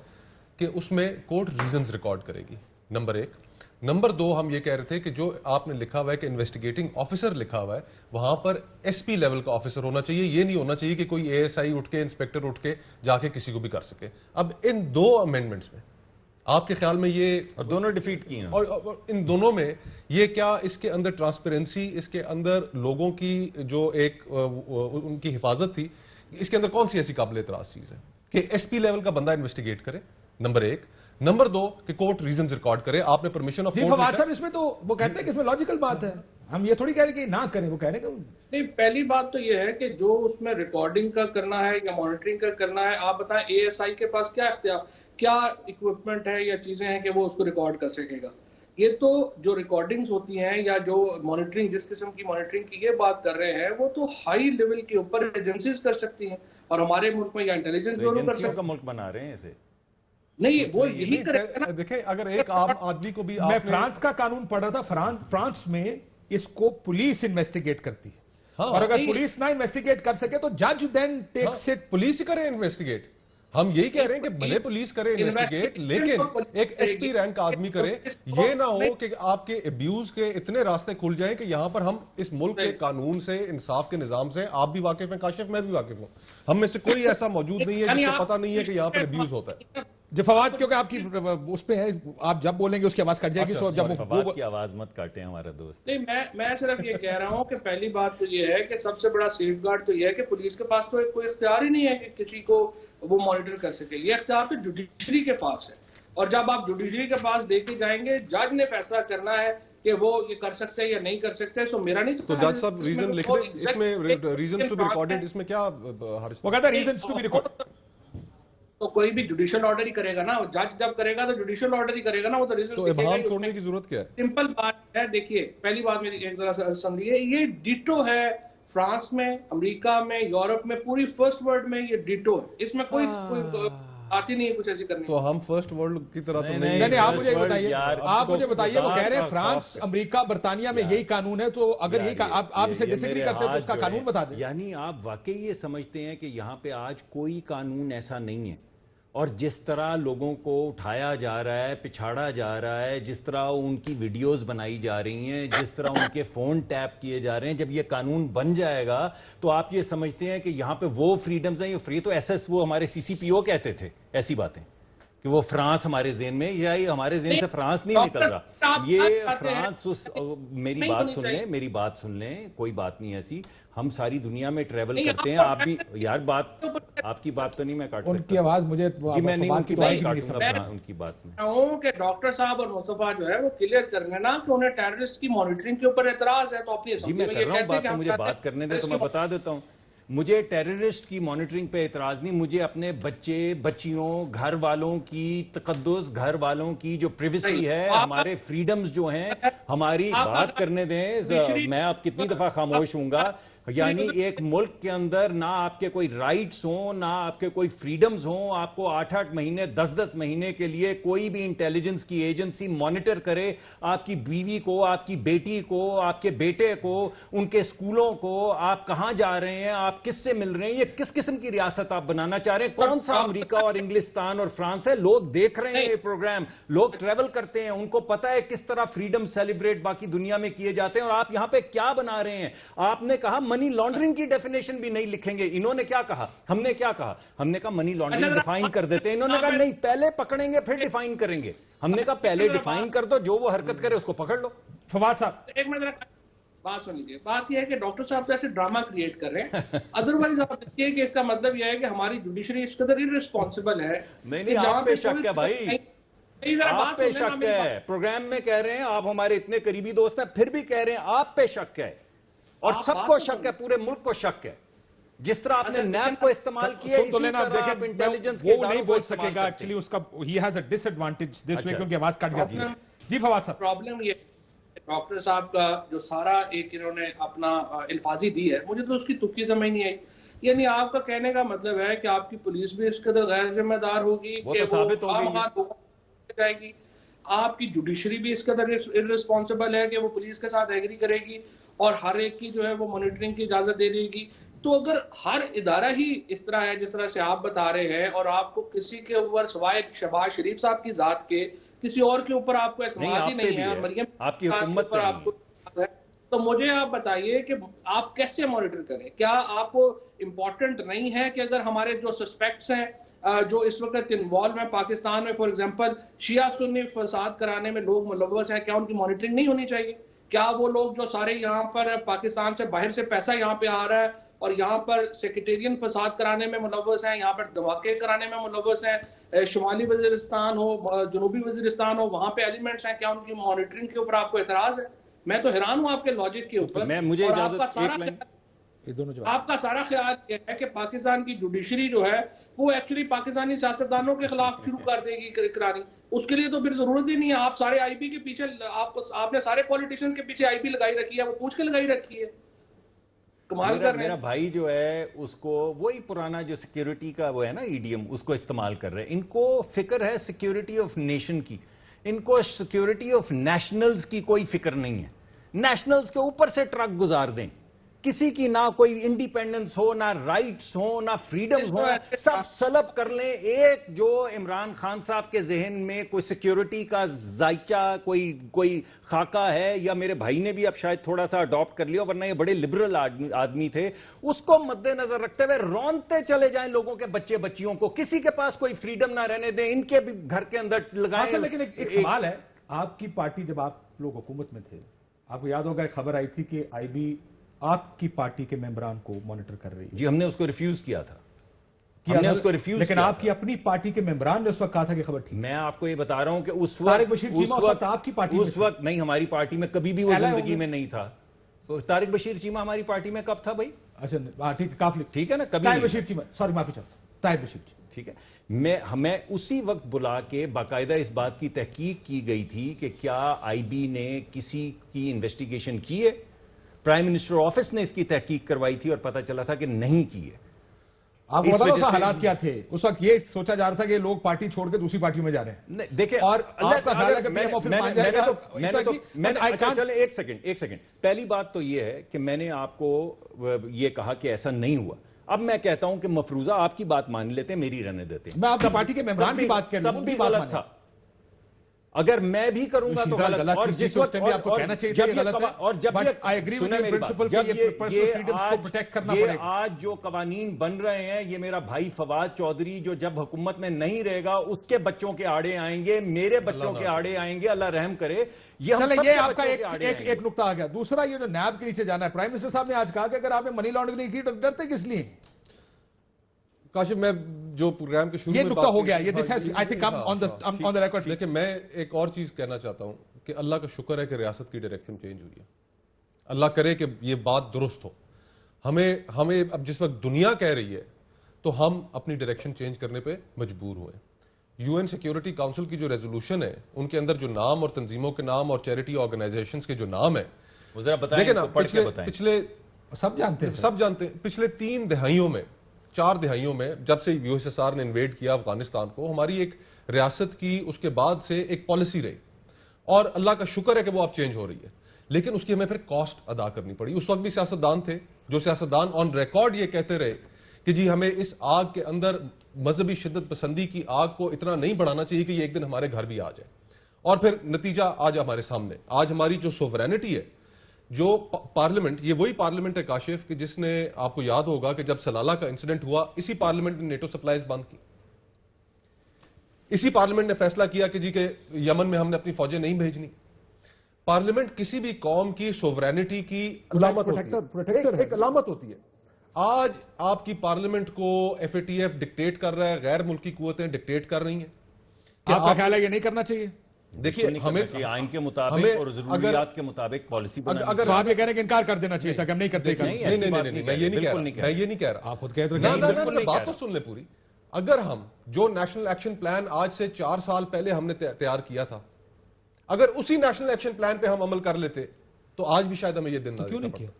کہ اس میں کورٹ ریزنز ریکارڈ کرے گی، نمبر 1۔ نمبر 2 ہم یہ کہہ رہے تھے کہ جو آپ نے لکھا ہوا ہے کہ انویسٹیگیٹنگ آفیسر لکھا ہوا ہے وہاں پر ایس پی لیول کا آفیسر ہونا چاہیے، یہ نہیں ہونا چاہیے کہ کوئی اے ایس آئی اٹھ کے انسپیکٹر اٹھ کے جا کے کسی کو بھی کر سکے۔ اب ان 2 امینڈمنٹس میں آپ کے خیال میں یہ اور دونوں ڈیفیٹ کیے ہیں، اور ان دونوں میں یہ کیا اس کے اندر ٹرانسپیرنسی، اس کے اندر لوگوں کی جو ایک ان کی حفاظت تھی، اس کے اندر کون سی ایسی قابل اعتراض چیز ہے کہ ایس پی لیول کا بندہ انویسٹیگیٹ کرے؟ نمبر 1۔ نمبر 2 کہ کورٹ ریزنز ریکارڈ کرے۔ آپ نے پرمیشن آف جی فواد صاحب اس میں تو وہ کہتے ہیں کہ اس میں لاجیکل بات ہے، ہم یہ تھوڑی کہہ رہے کہ نہ کریں، وہ کہہ رہے ہیں کہ نہیں، پہلی بات تو یہ ہے کہ جو اس میں ریکارڈنگ کا کرنا ہے یا مانیٹرنگ کا کرنا ہے، آپ بتائیں اے ایس آئی کے پاس کیا اختیار، کیا اکوپمنٹ ہے یا چیزیں ہیں کہ وہ اس کو ریکارڈ کر سکے گا؟ یہ تو جو ریکارڈنگز ہوتی ہیں یا جو مانیٹرنگ، جس قسم کی مانیٹرنگ کی یہ بات کر رہے ہیں وہ تو ہائی لیول کے اوپر ایجنسیز کر سکتی ہیں، اور ہمارے ملک میں یا انٹیلیجنس بیورو کر سکتے کا ملک بنا رہے ہیں اسے۔ نہیں، وہ یہی کرے گا نا۔ دیکھیں اگر ایک عام آدمی کو بھی میں فرانس کا قانون پڑھ رہا تھا، فرانس میں اس کو پولیس انویسٹیگیٹ کرتی ہے، اور اگر پولیس نہ انویسٹیگیٹ کر سکے تو جج دین ٹیکس اٹ۔ پولیس ہی کرے انویسٹیگیٹ، ہم یہی کہہ رہے ہیں کہ بھلے پولیس کرے انویسٹیگیٹ لیکن ایک ایس پی رینک آدمی کرے، یہ نہ ہو کہ آپ کے ابیوز کے اتنے راستے کھل جائیں کہ یہاں پر ہم اس ملک کے قانون سے، انصاف کے نظام سے، آپ بھی واقف ہیں کاشف، میں بھی واقف ہوں، ہم میں سے کوئی ایسا موجود نہیں ہے جس کو پتہ نہیں ہے کہ یہاں پر ابیوز ہوتا ہے۔ جو فواد کیونکہ آپ کی اس پہ ہے، آپ جب بولیں گے اس کی آواز کٹ جائے گی، سو جب فواد کی آواز مت کاٹیں ہمارا دوست۔ نہیں، میں صرف یہ کہہ رہا ہوں کہ پہلی بات تو یہ ہے کہ سب سے بڑا سیف گارڈ تو یہ ہے کہ پولیس کے پاس تو کوئی اختیار ہی نہیں ہے کہ کسی کو وہ مانیٹر کر سکے، یہ اختیار تو جوڈیشری کے پاس ہے، اور جب آپ جوڈیشری کے پاس لے کے جائیں گے جج نے فیصلہ کرنا ہے کہ وہ یہ کر سکتے ہیں یا نہیں کر سکتے، سو میرا نہیں تو جج صاحب ریزن لکھ دیں اس میں، ریزنز ٹو بی ریکارڈڈ، اس میں کیا حرج؟ وہ کہتا ہے ریزنز ٹو بی ریکارڈڈ، تو کوئی بھی جوڈیشل آرڈر ہی کرے گا نا، جج جب کرے گا تو جوڈیشل آرڈر ہی کرے گا نا، وہ تو ریزن ابہام چھوڑنے کی ضرورت کیا ہے؟ سمپل بات ہے، دیکھیے پہلی بات میری ایک ذرا سا سمجھیے، یہ ڈیٹو ہے فرانس میں، امریکہ میں، یورپ میں، پوری فرسٹ ورلڈ میں یہ ڈیٹو ہے، اس میں کوئی آتی نہیں ہے کچھ ایسی کرنے۔ تو ہم فرسٹ ورلڈ کی طرح تو نہیں۔ نہیں، آپ مجھے بتائیے، وہ کہہ رہے ہیں فرانس، امریکہ، برطانیہ میں یہی قانون ہے، تو اگر یہی آپ اسے ڈس ایگری کرتے ہیں تو اس کا قانون بتا دیں۔ یعنی آپ واقعی یہ سمجھتے ہیں کہ یہاں پہ آج کوئی قانون ایسا نہیں ہے اور جس طرح لوگوں کو اٹھایا جا رہا ہے، پچھاڑا جا رہا ہے، جس طرح ان کی ویڈیوز بنائی جا رہی ہیں، جس طرح ان کے فون ٹیپ کیے جا رہے ہیں، جب یہ قانون بن جائے گا تو آپ یہ سمجھتے ہیں کہ یہاں پہ وہ فریڈمز ہیں، یہ فری تو ایس ایس وہ ہمارے سی سی پی او کہتے تھے ایسی باتیں کہ وہ فرانس ہمارے ذہن میں، یا یہ ہمارے ذہن سے فرانس نہیں نکل رہا، یہ فرانس میری بات سن لیں، کوئی بات نہیں ایسی، ہم ساری دنیا میں ٹریول کرتے ہیں، آپ بھی یار بات، آپ کی بات تو نہیں میں کاٹ سکتا، ان کی آواز مجھے جی میں نہیں ان کی بات کاٹوں گا ان کی بات میں ہوں کہ ڈاکٹر صاحب اور مصطفیٰ جو ہے وہ کلیئر کرنے نا کہ انہیں ٹیررسٹ کی مانیٹرنگ کے اوپر اعتراض ہے، تو اپنی جی میں کر رہا ہوں بات، تو مجھے بات کرنے دیں تو میں بتا دیتا ہوں، مجھے ٹیررسٹ کی مانیٹرنگ پہ اعتراض نہیں، مجھے اپنے بچے بچیوں گھر والوں کی تقدس، گھر والوں کی جو پریویسی ہے، ہمارے فریڈمز جو ہیں، ہماری بات کرنے دیں، میں اب کتنی دفعہ خاموش ہوں گا، یعنی ایک ملک کے اندر نہ آپ کے کوئی رائٹس ہوں، نہ آپ کے کوئی فریڈمز ہوں، آپ کو 8-8 مہینے 10-10 مہینے کے لیے کوئی بھی انٹیلیجنس کی ایجنسی مانیٹر کرے آپ کی بیوی کو، آپ کی بیٹی کو، آپ کے بیٹے کو، ان کے اسکولوں کو، آپ کہاں جا رہے ہیں، آپ کس سے مل رہے ہیں، یہ کس قسم کی ریاست آپ بنانا چاہ رہے ہیں؟ کون سا امریکہ اور انگلستان اور فرانس ہے؟ لوگ دیکھ رہے ہیں یہ پروگرام، لوگ ٹریول کرتے ہیں، ان کو پتا ہے کس طرح فریڈم سیلیبریٹ باقی دنیا میں کیے جاتے ہیں، اور آپ یہاں پہ کیا بنا رہے ہیں؟ آپ نے کہا منی لانڈرنگ کی ڈیفینیشن بھی نہیں لکھیں گے، انہوں نے کیا کہا؟ ہم نے کیا کہا؟ ہم نے کہا منی لانڈرنگ ڈیفائن کر دیتے ہیں، انہوں نے کہا نہیں پہلے پکڑیں گے پھر ڈیفائن کریں گے، ہم نے کہا پہلے ڈیفائن کر دو، جو وہ حرکت کرے اس کو پکڑ لو۔ فواد صاحب ایک منٹ بات سن لیجیے، بات یہ ہے کہ ڈاکٹر صاحب تو ایسے ڈرامہ کریٹ کر رہے ہیں، ادروائز آپ دیکھیے کہ اس کا مطلب یہ ہے کہ ہماری جوڈیشری اس قدر ارسپانسبل ہے۔ نہیں آپ پہ شک ہے بھائی، آپ پہ شک ہے، پروگرام میں کہہ رہے ہیں آپ ہمارے اتنے قریبی دوست ہیں، پھر بھی کہہ رہے ہیں آپ پہ شک ہے، اور سب کو شک ہے، پورے ملک کو شک ہے، جس طرح آپ نے نیب کو استعمال کیا اسی طرح آپ انٹیلیجنس کے وہ نہیں بول سکے گا، ایکچولی اس کا he has a dish advantage دس وے، کیونکہ آواز کٹ جاتی ہے۔ جی فواد صاحب، پرابلم یہ ڈاکٹر صاحب کا جو سارا ایک انہوں نے اپنا الفاظی دی ہے، مجھے تو اس کی تکی سمجھ نہیں آئی، یعنی آپ کا کہنے کا مطلب ہے کہ آپ کی پولیس بھی اس قدر غیر ذمہ دار ہوگی کہ وہ جائے گی، آپ کی جوڈیشری بھی اس قدر ارسپانسبل ہے کہ وہ پولیس کے ساتھ ایگری کرے گی اور ہر ایک کی جو ہے وہ مانیٹرنگ کی اجازت دے دے گی۔ تو اگر ہر ادارہ ہی اس طرح ہے جس طرح سے آپ بتا رہے ہیں، اور آپ کو کسی کے اوپر سوائے شہباز شریف صاحب کی ذات کے کسی اور کے اوپر آپ کو اعتماد ہی نہیں ہے، اور مریم آپ کی حکومت پر آپ کو ہے، تو مجھے آپ بتائیے کہ آپ کیسے مانیٹر کریں؟ کیا آپ کو امپورٹنٹ نہیں ہے کہ اگر ہمارے جو سسپیکٹس ہیں جو اس وقت انوالو ہیں پاکستان میں، فار ایگزامپل شیعہ سنی فساد کرانے میں لوگ ملوث ہیں، کیا ان کی مانیٹرنگ نہیں ہونی چاہیے؟ کیا وہ لوگ جو سارے یہاں پر پاکستان سے باہر سے پیسہ یہاں پہ آ رہا ہے اور یہاں پر سیکریٹرین فساد کرانے میں ملوث ہیں، یہاں پر دھماکے کرانے میں ملوث ہیں، شمالی وزیرستان ہو، جنوبی وزیرستان ہو، وہاں پہ ایلیمنٹس ہیں، کیا ان کی مانیٹرنگ کے اوپر آپ کو اعتراض ہے؟ میں تو حیران ہوں آپ کے لاجک کے اوپر، اور آپ کا سارا خیال یہ ہے کہ پاکستان کی جوڈیشری جو ہے وہ ایکچولی پاکستانی سیاستدانوں کے خلاف شروع کر دے گی کرانی، اس کے لیے تو پھر ضرورت ہی نہیں ہے، آپ سارے آئی بی کے پیچھے، آپ نے سارے پولیٹیشین کے پیچھے آئی بی لگائی رکھی ہے، وہ پوچھ کے لگائی رکھی ہے، کمال کر رہے ہیں۔ میرا بھائی جو ہے اس کو وہی پرانا جو سیکیورٹی کا وہ ہے نا ایڈیم، اس کو استعمال کر رہے ہیں، ان کو فکر ہے سیکیورٹی آف نیشن کی، ان کو سیکیورٹی آف نیشنلز کی کوئی فکر نہیں ہے، نیشنلز کے اوپر سے ٹرک گزار دیں، کسی کی نہ کوئی انڈیپینڈنس ہو، نہ رائٹس ہو، نہ فریڈمز ہو، سب سلب کر لیں۔ ایک جو عمران خان صاحب کے ذہن میں کوئی سیکیورٹی کا ذائچہ، کوئی خاکہ ہے، یا میرے بھائی نے بھی اب شاید تھوڑا سا اڈاپٹ کر لیا، ورنہ یہ بڑے لبرل آدمی تھے، اس کو مد نظر رکھتے ہوئے رونتے چلے جائیں لوگوں کے بچے بچیوں کو، کسی کے پاس کوئی فریڈم نہ رہنے دیں، ان کے بھی گھر کے اندر لگائیں۔ لیکن ایک سوال ہے، آپ کی پارٹی جب آپ لوگ حکومت میں تھے، آپ کو یاد ہوگا ایک خبر آئی تھی کہ آئی بی آپ کی پارٹی کے ممبران کو مانیٹر کر رہی ہے۔ جی ہم نے اس کو ریفیوز کیا تھا، ہم نے اس کو ریفیوز لیکن آپ کی اپنی پارٹی کے ممبران نے اس وقت کہا تھا کہ خبر ٹھیک۔ میں آپ کو یہ بتا رہا ہوں کہ اس طارق بشیر چیمہ اس وقت آپ کی پارٹی اس وقت نہیں، ہماری پارٹی میں کبھی بھی وہ زندگی میں نہیں تھا۔ طارق بشیر چیمہ ہماری پارٹی میں کب تھا بھائی؟ اچھا ٹھیک ہے، کافی ٹھیک ہے نا، کبھی طارق بشیر چیمہ، سوری معافی چاہتا ہوں، طارق بشیر چیمہ، ٹھیک ہے۔ ہمیں اسی وقت بلا کے باقاعدہ اس بات کی تحقیق کی گئی تھی کہ کیا آئی بی نے کسی کی انویسٹیگیشن کی ہے، پرائم منسٹر آفس نے اس کی تحقیق کروائی تھی اور پتہ چلا تھا کہ نہیں کی ہے۔ آپ کو پتا اس وقت حالات کیا تھے؟ اس وقت یہ سوچا جا رہا تھا کہ لوگ پارٹی چھوڑ کے دوسری پارٹیوں میں جا رہے ہیں، دیکھیں اور آپ کا خیال ہے کہ پی ایم آفس مان جائے گا۔ چلیں ایک سیکنڈ، پہلی بات تو یہ ہے کہ میں نے آپ کو یہ کہا کہ ایسا نہیں ہوا۔ اب میں کہتا ہوں کہ مفروضہ آپ کی بات مان لیتے ہیں, میری رہنے دیتے ہیں. میں آپ پارٹی کے ممبران کی بات کر رہا ہوں, تب بھی غلط تھا. اگر میں بھی کروں گا تو غلط, اور جس وقت آپ کو کہنا چاہیے کہ غلط ہے, اور جب یہ آج جو قوانین بن رہے ہیں, یہ میرا بھائی فواد چودھری جو جب حکومت میں نہیں رہے گا اس کے بچوں کے آڑے آئیں گے, میرے بچوں کے آڑے آئیں گے, اللہ رحم کرے. یہ آپ کا ایک نقطہ آ گیا. دوسرا یہ جو نیب کے نیچے جانا ہے, پرائم منسٹر صاحب نے آج کہا کہ اگر آپ نے منی لانڈرنگ کی تو ڈرتے کس لیے؟ کاشف, میں جو پروگرام کے شروع میں یہ نقطہ ہو گیا, یہ this has I think on the record. لیکن میں ایک اور چیز کہنا چاہتا ہوں کہ اللہ کا شکر ہے کہ ریاست کی ڈائریکشن چینج ہوئی ہے. اللہ کرے کہ یہ بات درست ہو. ہمیں اب جس وقت دنیا کہہ رہی ہے تو ہم اپنی ڈائریکشن چینج کرنے پہ مجبور ہوئے. یو این سیکیورٹی کاؤنسل کی جو ریزولوشن ہے, ان کے اندر جو نام اور تنظیموں کے نام اور چیریٹی آرگنائزیشنز کے جو نام ہیں, دیکھیں نا پچھلے سب جانتے ہیں پچھلے 3 دہائیوں میں 4 دہائیوں میں جب سے یو ایس ایس آر نے انویڈ کیا افغانستان کو, ہماری ایک ریاست کی اس کے بعد سے ایک پالیسی رہی, اور اللہ کا شکر ہے کہ وہ اب چینج ہو رہی ہے. لیکن اس کی ہمیں پھر کاسٹ ادا کرنی پڑی. اس وقت بھی سیاستدان تھے جو سیاستدان آن ریکارڈ یہ کہتے رہے کہ جی ہمیں اس آگ کے اندر مذہبی شدت پسندی کی آگ کو اتنا نہیں بڑھانا چاہیے کہ یہ ایک دن ہمارے گھر بھی آ جائے. اور پھر نتیجہ آج ہمارے سامنے. آج ہماری جو سوورینٹی ہے, جو پارلیمنٹ, یہ وہی پارلیمنٹ ہے کاشف کہ جس نے, آپ کو یاد ہوگا کہ جب سلالہ کا انسیڈنٹ ہوا, اسی پارلیمنٹ نے نیٹو سپلائز بند کی. اسی پارلیمنٹ نے فیصلہ کیا کہ جی کہ یمن میں ہم نے اپنی فوجیں نہیں بھیجنی. پارلیمنٹ کسی بھی قوم کی سوورینٹی کی علامت ہوتی ہے, ایک علامت ہوتی ہے. آج آپ کی پارلیمنٹ کو F A T F dictate کر رہا ہے, غیر ملکی قوتیں ڈکٹیٹ کر رہی ہیں. آپ کا خیال ہے یہ نہیں کرنا چاہیے؟ دیکھیے ہمیں آئین کے مطابق اور ضروریات کے مطابق پالیسی بنانی چاہیے. اگر آپ یہ کہہ رہے ہیں کہ انکار کر دینا چاہیے تھا کہ ہم نہیں کرتے. نہیں, میں یہ نہیں کہہ رہا. آپ خود کہہ رہے ہیں, بات تو سن لیں پوری. اگر ہم جو نیشنل ایکشن پلان آج سے 4 سال پہلے ہم نے تیار کیا تھا, اگر اسی نیشنل ایکشن پلان پہ ہم عمل کر لیتے تو آج بھی شاید ہمیں یہ دن نہ دیکھنا پڑتا.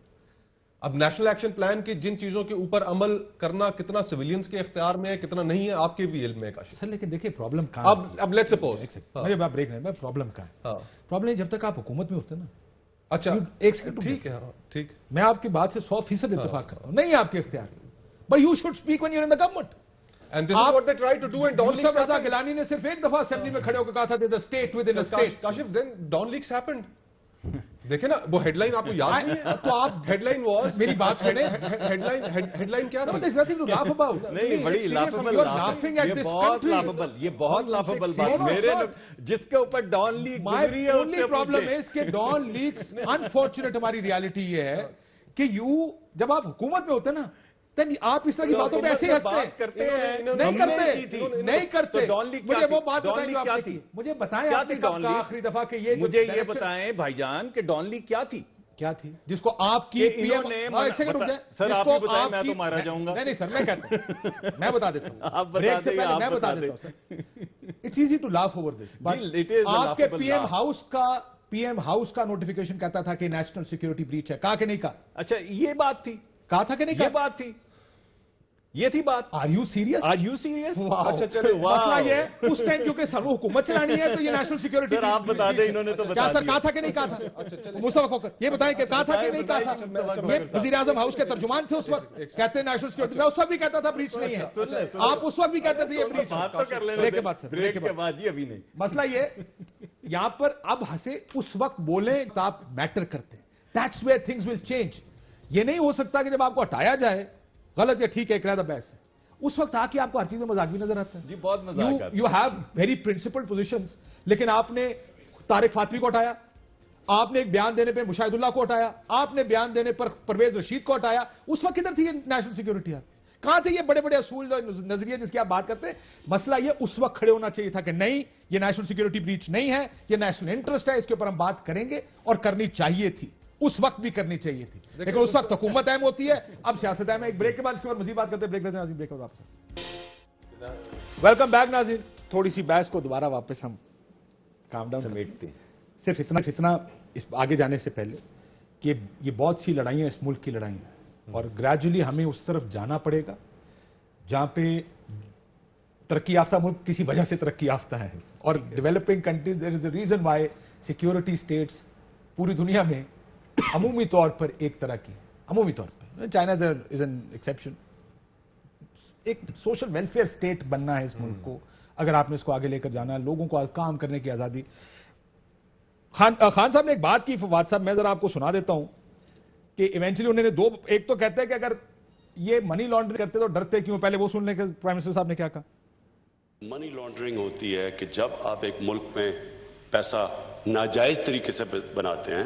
اب نیشنل ایکشن پلان کی جن چیزوں کے اوپر عمل کرنا کتنا سویلینز کے اختیار میں ہے, کتنا نہیں ہے, آپ کے بھی علم میں کاشف. سر لیکن دیکھیں پرابلم کہاں ہے. اب لیٹس سپوز مجھے بات بریک نہیں, پرابلم کہاں ہے. پرابلم جب تک آپ حکومت میں ہوتے ہیں نا. اچھا ایک سیکنڈ, ٹھیک ہے, ٹھیک, میں آپ کی بات سے 100% اتفاق کرتا ہوں, نہیں آپ کے اختیار, but you should speak when you're in the government. And this is what they try to do, and Don Leaks Yusuf Raza Gilani نے صرف ایک دفعہ اسمبلی میں کھڑے ہو کے کہا تھا there's a state within a state. Kashif, then Don Leaks happened. دیکھیں نا وہ ہیڈ لائن آپ کو یاد نہیں ہے, تو آپ ہیڈ لائن واز, میری بات سنیں, ہیڈ لائن کیا تھی؟ there's nothing to laugh about. نہیں, بڑی لافبل, you are laughing at this country. یہ بہت لافبل بات میرے جس کے اوپر ڈان لیک گزری ہے. My only problem is کہ ڈان لیکس unfortunate ہماری ریالٹی یہ ہے کہ جب آپ حکومت میں ہوتے نا آپ اس طرح کی باتوں پہ ایسے ہی ہنستے ہیں. نہیں کرتے. مجھے وہ بات بتائیں جو آپ نے کی, مجھے بتائیں آپ نے کب کہا آخری دفعہ کہ یہ, مجھے یہ بتائیں بھائی جان کہ ڈان لیک کیا تھی, کیا تھی جس کو آپ کی پی ایم نے, ایک سیکنڈ رک جائیں, سر آپ بھی بتائیں, میں تو مارا جاؤں گا. نہیں سر, میں کہتا ہوں, میں بتا دیتا ہوں, آپ بتا دیں, میں بتا دیتا ہوں sir. It's easy to laugh over this, آپ کے پی ایم ہاؤس کا نوٹیفیکیشن کہتا تھا کہ نیشنل سیکیورٹی بریچ ہے, کہا کہ نہیں کہا؟ اچھا یہ بات تھی, کہا تھا کہ نہیں کہا؟ یہ بات تھی, یہ تھی بات. Are you serious? Are you serious? اچھا چلے, مسئلہ یہ ہے اس ٹائم کیونکہ سر وہ حکومت چلانی ہے تو یہ نیشنل سیکیورٹی. سر آپ بتا دیں, انہوں نے تو بتا دیا. کیا سر کہا تھا کہ نہیں کہا تھا؟ مصطفیٰ کھوکھر یہ بتائیں کہ کہا تھا کہ نہیں کہا تھا؟ یہ وزیر اعظم ہاؤس کے ترجمان تھے اس وقت, کہتے ہیں نیشنل سیکیورٹی. میں اس وقت بھی کہتا تھا بریچ نہیں ہے, آپ اس وقت بھی کہتے تھے یہ بریچ. بات تو کر لینا, بریک کے بعد سر, بریک کے بعد. جی ابھی نہیں. مسئلہ یہ یہاں پر اب ہنسے اس وقت بولیں تو آپ میٹر کرتے ہیں. That's where things will change. یہ نہیں ہو سکتا کہ جب آپ کو ہٹایا جائے, غلط یا ٹھیک ہے, ایک رہا بحث ہے, اس وقت آ کے آپ کو ہر چیز میں مذاق بھی نظر آتا ہے. جی بہت مذاق آتا ہے. You have very principled positions, لیکن آپ نے طارق فاطمی کو ہٹایا, آپ نے ایک بیان دینے پہ مشاہد اللہ کو ہٹایا, آپ نے بیان دینے پر پرویز رشید کو ہٹایا. اس وقت کدھر تھی یہ نیشنل سیکیورٹی؟ کہاں تھے یہ بڑے بڑے اصول نظریے جس کی آپ بات کرتے ہیں؟ مسئلہ یہ اس وقت کھڑے ہونا چاہیے تھا کہ نہیں, یہ نیشنل سیکیورٹی بریچ نہیں ہے, یہ نیشنل انٹرسٹ ہے, اس کے اوپر ہم بات کریں گے, اور کرنی چاہیے تھی, اس وقت بھی کرنی چاہیے تھی. لیکن اس وقت حکومت اہم ہوتی ہے, اب سیاست اہم ہے. ایک بریک کے بعد اس کے بعد مزید بات کرتے ہیں. بریک لیتے ہیں ناظرین, بریک کے بعد واپس. ویلکم بیک ناظرین. تھوڑی سی بحث کو دوبارہ واپس ہم کام ڈاؤن سمیٹتے ہیں. صرف اتنا اس آگے جانے سے پہلے کہ یہ بہت سی لڑائیاں اس ملک کی لڑائیاں ہیں, اور گریجولی ہمیں اس طرف جانا پڑے گا جہاں پہ ترقی یافتہ ملک کسی وجہ سے ترقی یافتہ ہے, اور developing countries there is a reason why security status پوری دنیا میں عمومی طور پر ایک طرح کی, عمومی طور پر, چائنا از این ایکسیپشن, ایک سوشل ویلفیئر اسٹیٹ بننا ہے اس ملک کو, اگر آپ نے اس کو آگے لے کر جانا ہے, لوگوں کو کام کرنے کی آزادی. خان صاحب نے ایک بات کی فواد صاحب, میں ذرا آپ کو سنا دیتا ہوں کہ ایونچولی انہوں نے دو, ایک تو کہتے ہیں کہ اگر یہ منی لانڈرنگ کرتے تو ڈرتے کیوں, پہلے وہ سن لیں کہ پرائم منسٹر صاحب نے کیا کہا. منی لانڈرنگ ہوتی ہے کہ جب آپ ایک ملک میں پیسہ ناجائز طریقے سے بناتے ہیں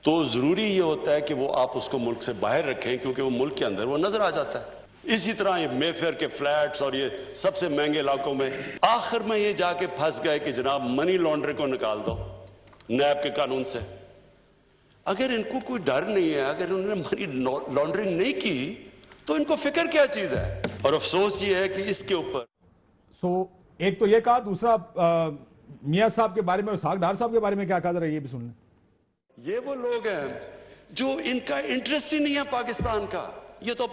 تو ضروری یہ ہوتا ہے کہ وہ آپ اس کو ملک سے باہر رکھیں, کیونکہ وہ ملک کے اندر وہ نظر آ جاتا ہے. اسی طرح یہ مے فیئر کے فلیٹس اور یہ سب سے مہنگے علاقوں میں آخر میں یہ جا کے پھنس گئے کہ جناب منی لانڈرنگ کو نکال دو نیب کے قانون سے. اگر ان کو کوئی ڈر نہیں ہے, اگر انہوں نے منی لانڈرنگ نہیں کی تو ان کو فکر کیا چیز ہے. اور افسوس یہ ہے کہ اس کے اوپر ایک تو یہ کہا, دوسرا میاں صاحب کے بارے میں اور اسحاق ڈار صاحب کے بارے میں کیا کہا, ذرا یہ بھی سن لیں. یہ وہ لوگ ہیں جو ان کا انٹرسٹ ہی نہیں ہے پاکستان کا, یہ تو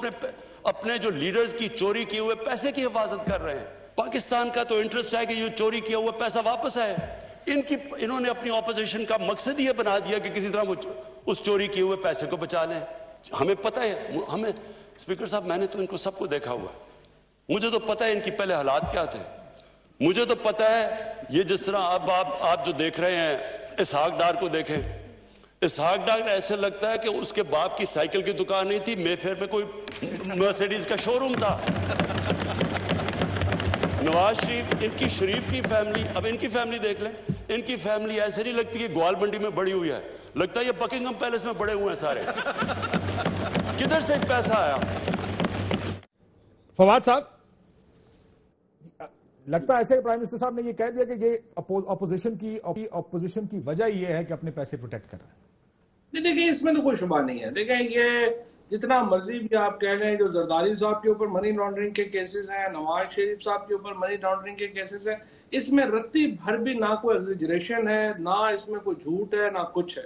اپنے جو لیڈرز کی چوری کیے ہوئے پیسے کی حفاظت کر رہے ہیں. پاکستان کا تو انٹرسٹ ہے کہ یہ چوری کیا ہوا پیسہ واپس آئے. انہوں نے اپنی اپوزیشن کا مقصد یہ بنا دیا کہ کسی طرح وہ اس چوری کیے ہوئے پیسے کو بچا لیں. ہمیں پتہ ہے, ہمیں اسپیکر صاحب, میں نے تو ان کو سب کو دیکھا ہوا ہے, مجھے تو پتہ ہے ان کی پہلے حالات کیا تھے. مجھے تو پتہ ہے یہ جس طرح اب آپ جو دیکھ رہے ہیں اسحاق ڈار کو دیکھیں, اسحاق ڈار ایسے لگتا ہے کہ اس کے باپ کی سائیکل کی دکان نہیں تھی, مے فیئر میں کوئی مرسیڈیز کا شو روم تھا. نواز شریف, ان کی شریف کی فیملی, اب ان کی فیملی دیکھ لیں, ان کی فیملی ایسے نہیں لگتی کہ گوال منڈی میں بڑی ہوئی ہے, لگتا ہے یہ بکنگھم پیلس میں بڑے ہوئے ہیں سارے. کدھر سے پیسہ آیا. فواد صاحب, لگتا ہے ایسے پرائم منسٹر صاحب نے یہ کہہ دیا کہ یہ اپوزیشن کی وجہ یہ ہے کہ اپنے پیسے پروٹیکٹ کر رہے ہیں. نہیں دیکھیں, اس میں تو کوئی شبہ نہیں ہے. دیکھیں یہ جتنا مرضی بھی آپ کہہ لیں, جو زرداری صاحب کے اوپر منی لانڈرنگ کے کیسز ہیں, نواز شریف صاحب کے اوپر منی لانڈرنگ کے کیسز ہیں, اس میں رتی بھر بھی نہ کوئی ایگزیجریشن ہے, نہ اس میں کوئی جھوٹ ہے, نہ کچھ ہے.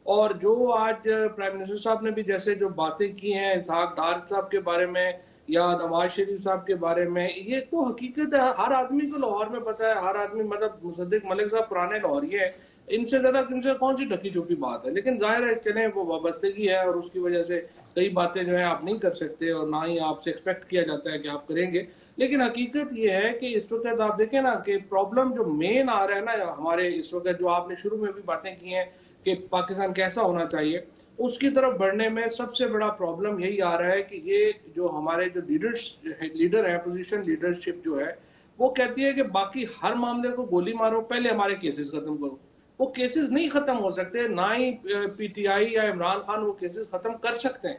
اور جو آج پرائم منسٹر صاحب نے بھی جیسے جو باتیں کی ہیں اسحاق ڈار صاحب کے بارے میں یا نواز شریف صاحب کے بارے میں, یہ تو حقیقت ہے. ہر آدمی کو لاہور میں پتہ ہے, ہر آدمی, مطلب مصدق ملک صاحب پرانے لاہوری ہیں, ان سے زیادہ ان سے کون سی ڈھکی چھپی بات ہے. لیکن ظاہر ہے چلیں وہ وابستگی ہے اور اس کی وجہ سے کئی باتیں جو ہیں آپ نہیں کر سکتے اور نہ ہی آپ سے ایکسپیکٹ کیا جاتا ہے کہ آپ کریں گے. لیکن حقیقت یہ ہے کہ اس وقت آپ دیکھیں نا کہ پرابلم جو مین آ رہا ہے نا ہمارے اس وقت, جو آپ نے شروع میں بھی باتیں کی ہیں کہ پاکستان کیسا ہونا چاہیے, اس کی طرف بڑھنے میں سب سے بڑا پرابلم یہی آ رہا ہے کہ یہ جو ہمارے جو لیڈر ہیں, اپوزیشن لیڈرشپ جو ہے, وہ کہتی ہے کہ باقی ہر معاملے کو گولی مارو, پہلے ہمارے کیسز ختم کرو. وہ کیسز نہیں ختم ہو سکتے, نہ ہی پی ٹی آئی یا عمران خان وہ کیسز ختم کر سکتے ہیں.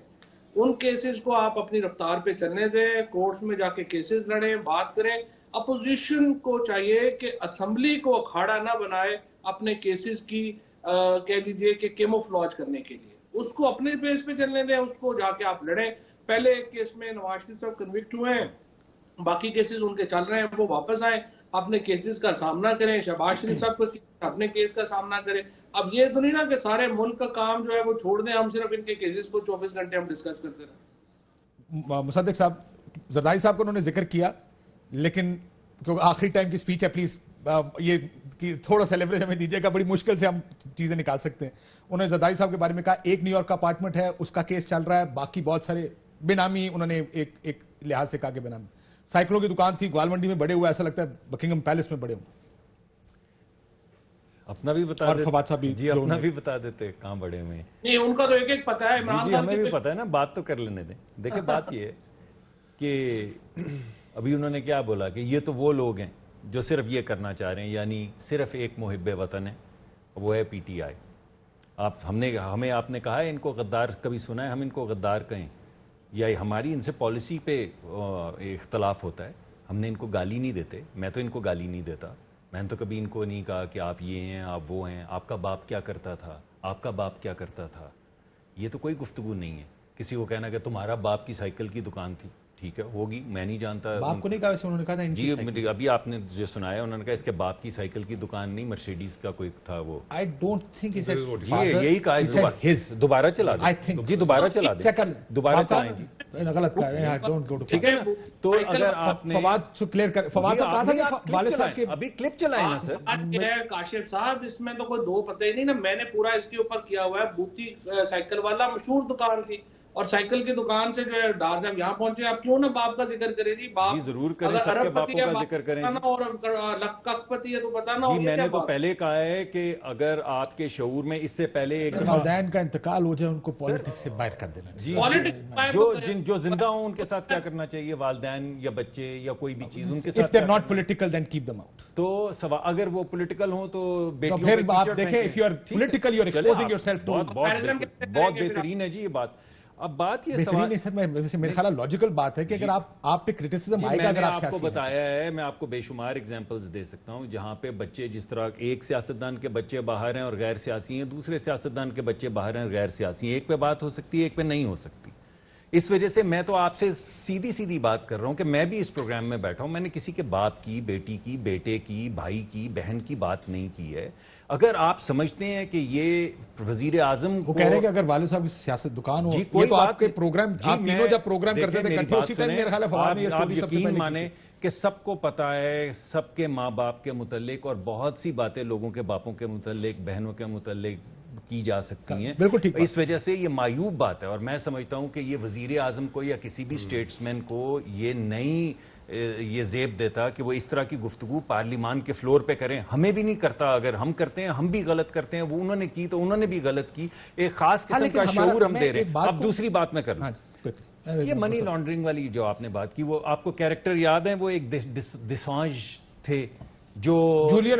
ان کیسز کو آپ اپنی رفتار پہ چلنے دیں, کورٹس میں جا کے کیسز لڑیں, بات کریں. اپوزیشن کو چاہیے کہ اسمبلی کو اکھاڑا نہ بنائے اپنے کیسز کی کہہ لیجیے کہ کیموفلاج کرنے کے لیے. اس کو اپنے پیس پہ چلنے دیں, اس کو جا کے آپ لڑیں. پہلے ایک کیس میں نواز شریف صاحب کنوکٹ ہوئے ہیں, باقی کیسز ان کے چل رہے ہیں, وہ واپس آئیں, اپنے کیسز کا سامنا کریں. شہباز شریف صاحب کو اپنے کیس کا سامنا کریں. اب یہ تو نہیں نا کہ سارے ملک کا کام جو ہے وہ چھوڑ دیں, ہم صرف ان کے کیسز کو 24 گھنٹے ہم ڈسکس کرتے رہیں. مصدق صاحب, زرداری صاحب کو انہوں نے ذکر کیا, لیکن کیونکہ آخری ٹائم کی سپیچ ہے, پلیز یہ تھوڑا سا لیوریج ہمیں دیجیے گا, بڑی مشکل سے ہم چیزیں نکال سکتے ہیں. انہوں نے زرداری صاحب کے بارے میں کہا ایک نیو یارک کا اپارٹمنٹ ہے, اس کا کیس چل رہا ہے, باقی بہت سارے بے نامی, انہوں نے ایک لحاظ سے کہا کہ بے نامی. سائیکلوں کی دکان تھی گوال منڈی میں, بڑے ہوئے, ایسا لگتا ہے بکنگھم پیلس میں بڑے ہوئے. اپنا بھی بتا اور فواد صاحب بھی, جی اپنا بھی بتا دیتے کہاں بڑے ہوئے ہیں. نہیں, ان کا تو ایک ایک پتہ ہے. جی ہمیں بھی پتہ ہے نا, بات تو کر لینے دیں. دیکھیں بات یہ ہے کہ ابھی انہوں نے کیا بولا کہ یہ تو وہ لوگ ہیں جو صرف یہ کرنا چاہ رہے ہیں, یعنی صرف ایک محب وطن ہے, وہ ہے پی ٹی آئی. ہمیں آپ نے کہا ہے ان کو غدار کبھی سنا ہے, ہم ان کو غدار کہیں, یا ہماری ان سے پالیسی پہ اختلاف ہوتا ہے. ہم نے ان کو گالی نہیں دیتے, میں تو ان کو گالی نہیں دیتا, میں نے تو کبھی ان کو نہیں کہا کہ آپ یہ ہیں, آپ وہ ہیں, آپ کا باپ کیا کرتا تھا, آپ کا باپ کیا کرتا تھا. یہ تو کوئی گفتگو نہیں ہے. کسی کو کہنا کہ تمہارا باپ کی سائیکل کی دکان تھی, ٹھیک ہے ہوگی, میں نہیں جانتا. باپ کو نہیں کہا ویسے, انہوں نے کہا تھا جی ابھی آپ نے جو سنایا, انہوں نے کہا اس کے باپ کی سائیکل کی دکان نہیں, مرسیڈیز کا کوئی تھا وہ. I don't think he said یہی کہا ہے, دوبارہ چلا دیں جی, دوبارہ چلا دیں, دوبارہ چلائیں جی. غلط کہا ہے, don't go to. ٹھیک ہے نا, تو اگر آپ نے فواد سے کلیئر کر, فواد صاحب کہا تھا کہ والد صاحب کے ابھی کلپ چلائیں نا سر. بات کیا ہے کاشف صاحب, اس میں تو کوئی دو پتہ ہی نہیں نا. میں نے پورا اس کے اوپر کیا ہوا ہے, بوتی سائیکل والا مشہور دکان تھی, اور سائیکل کی دکان سے جو ہے ڈار صاحب یہاں پہنچے, آپ کیوں نہ باپ کا ذکر کریں جی؟ باپ ضرور کریں, اگر سب کے ارب باپوں پتی ہے کا ذکر کریں جی. اور لکھپتی ہے تو پتہ نہ جی ہو. میں نے تو پہلے کہا ہے کہ اگر آپ کے شعور میں اس سے پہلے ایک والدین کا انتقال ہو جائے ان کو پالیٹکس سے باہر کر دینا جی, جو زندہ ہوں ان کے ساتھ کیا کرنا چاہیے, والدین یا بچے یا کوئی بھی چیز ان کے ساتھ. if they're not political then keep them out. تو اگر وہ پولیٹیکل ہوں تو تو پھر آپ دیکھیں if you are political you are exposing yourself to بہت بہترین ہے جی یہ بات. اب بات یہ بہترین ہے سر, میرے خیال لاجیکل بات ہے کہ اگر آپ پہ کرٹیسزم آئے گا, اگر آپ کو بتایا ہے, میں آپ کو بے شمار ایگزامپلز دے سکتا ہوں جہاں پہ بچے جس طرح ایک سیاستدان کے بچے باہر ہیں اور غیر سیاسی ہیں, دوسرے سیاستدان کے بچے باہر ہیں اور غیر سیاسی ہیں, ایک پہ بات ہو سکتی ہے ایک پہ نہیں ہو سکتی. اس وجہ سے میں تو آپ سے سیدھی بات کر رہا ہوں کہ میں بھی اس پروگرام میں بیٹھا ہوں, میں نے کسی کے باپ کی, بیٹی کی, بیٹے کی, بھائی کی, بہن کی بات نہیں کی ہے. اگر آپ سمجھتے ہیں کہ یہ وزیر اعظم وہ کہہ رہے ہیں کہ اگر والد صاحب کی سیاست دکان ہو, یہ تو آپ کے پروگرام, آپ تینوں جب پروگرام کرتے تھے اکٹھے اسی ٹائم میرے خیال ہے فواد نے یہ سٹوری سب سے پہلے مانے کہ سب کو پتا ہے سب کے ماں باپ کے متعلق اور بہت سی باتیں لوگوں کے باپوں کے متعلق, بہنوں کے متعلق کی جا سکتی ہیں. بالکل ٹھیک. اس وجہ سے یہ مایوب بات ہے اور میں سمجھتا ہوں کہ یہ وزیر اعظم کو یا کسی بھی اسٹیٹس مین کو یہ نہیں یہ زیب دیتا کہ وہ اس طرح کی گفتگو پارلیمان کے فلور پہ کریں. ہمیں بھی نہیں کرتا, اگر ہم کرتے ہیں ہم بھی غلط کرتے ہیں, وہ انہوں نے کی تو انہوں نے بھی غلط کی. ایک خاص قسم کا شعور ہم دے رہے ہیں. اب دوسری بات میں کر لوں, یہ منی لانڈرنگ والی جو آپ نے بات کی, وہ آپ کو کیریکٹر یاد ہے, وہ ایک دسانج تھے جو جولین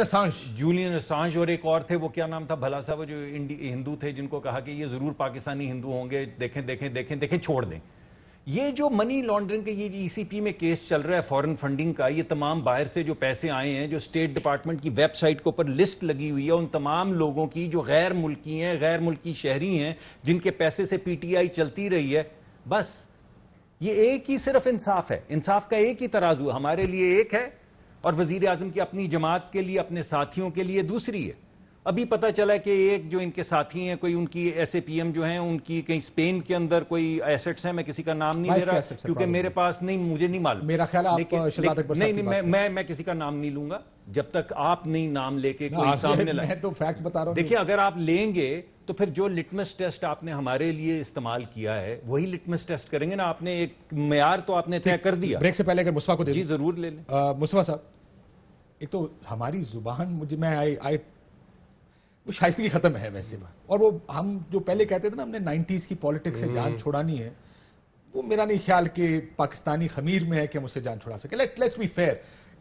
اسانج اور ایک اور تھے, وہ کیا نام تھا بھلا سا, وہ جو ہندو تھے جن کو کہا کہ یہ ضرور پاکستانی ہندو ہوں گے, دیکھیں چھوڑ دیں. یہ جو منی لانڈرنگ کے یہ ای سی پی میں کیس چل رہا ہے فورن فنڈنگ کا, یہ تمام باہر سے جو پیسے آئے ہیں, جو اسٹیٹ ڈپارٹمنٹ کی ویب سائٹ کے اوپر لسٹ لگی ہوئی ہے ان تمام لوگوں کی جو غیر ملکی ہیں, غیر ملکی شہری ہیں, جن کے پیسے سے پی ٹی آئی چلتی رہی ہے. بس یہ ایک ہی صرف انصاف ہے, انصاف کا ایک ہی ترازو ہمارے لیے ایک ہے اور وزیر اعظم کی اپنی جماعت کے لیے, اپنے ساتھیوں کے لیے دوسری ہے. ابھی پتہ چلا کہ ایک جو ان کے ساتھی ہیں, کوئی ان کی ایس اے پی ایم جو ہیں, ان کی کہیں اسپین کے اندر کوئی ایسٹس ہیں, میں کسی کا نام نہیں لے رہا کیونکہ میرے پاس نہیں, مجھے نہیں معلوم. میرا خیال نہیں, میں کسی کا نام نہیں لوں گا جب تک آپ نہیں نام لے کے کوئی سامنے لائے. میں تو فیکٹ بتا رہا ہوں. دیکھیں اگر آپ لیں گے تو پھر جو لٹمس ٹیسٹ آپ نے ہمارے لیے استعمال کیا ہے وہی لٹمس ٹیسٹ کریں گے نا. آپ نے ایک معیار تو آپ نے طے کر دیا. بریک سے پہلے اگر مصطفیٰ کو دے, جی ضرور لے لیں. مصطفیٰ صاحب, ایک تو ہماری زبان, وہ شائستگی ختم ہے ویسے, اور وہ ہم جو پہلے کہتے تھے نا ہم نے 90s کی پالیٹکس سے جان چھوڑانی ہے, وہ میرا نہیں خیال کہ پاکستانی خمیر میں ہے کہ ہم اس سے جان چھوڑا سکے. لیٹس بی فیئر